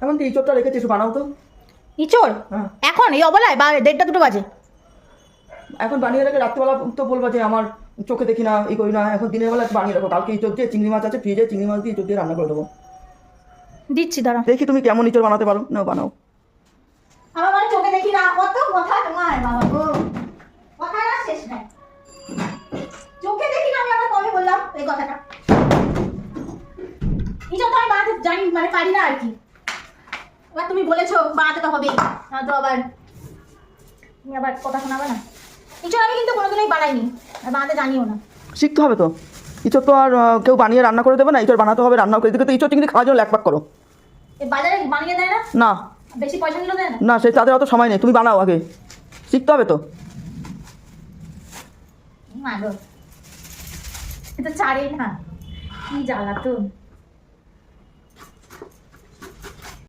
এখন তো ইঁচড়টা রেখেছি, একটু বানাও তো। ইঁচড়? হ্যাঁ। এখন এই অবলায় বা 1:30 2 বাজে? এখন বানিয়ে রেখে রাত্রিবেলা তো বলবো যে আমার চোখে দেখি না, এই করি না, এখন দিনের বেলা একটু বানিয়ে রাখো। কালকে ইঁচড় দিয়ে চিংড়ি মাছ আছে ফ্রিজে, চিংড়ি মাছ দিয়ে ইঁচড় দিয়ে রান্না করে দেবো। দিচ্ছি দাঁড়া। দেখি তুমি কেমন ইঁচড় বানাতে পারো, নাও বানাও। আমার মানে চোখে দেখি না, কত কথা তোমার বাবা গো, কথা না শেষ নাই। চোখে দেখি না আমি আবার কবে বললাম এই কথাটা? ইঁচড় তো আমি বানাতে জানি, মানে পারি না আর কি। এবার তুমি বলেছো বানাতে তো হবেই, না তো আবার তুমি আবার কথা শোনাবে না। ইঁচড় আমি কিন্তু কোনোদিনই বানাইনি আর বানাতে জানিও না। শিখতে হবে তো। ইঁচড় তো আর কেউ বানিয়ে রান্না করে দেবে না, ইঁচড় বানাতে হবে, রান্না করে। এদিকে তো ইঁচড় চিংড়ি খাওয়ার জন্য ল্যাকপাক করো। এই বাজারে বানিয়ে দেয় না? না বেশি পয়সা নিলেও দেয় না? না, সেই তাদের অত সময় নেই, তুমি বানাও আগে, শিখতে হবে তো। মাগো, এটা ছাড়েই না, কি জ্বালা তো।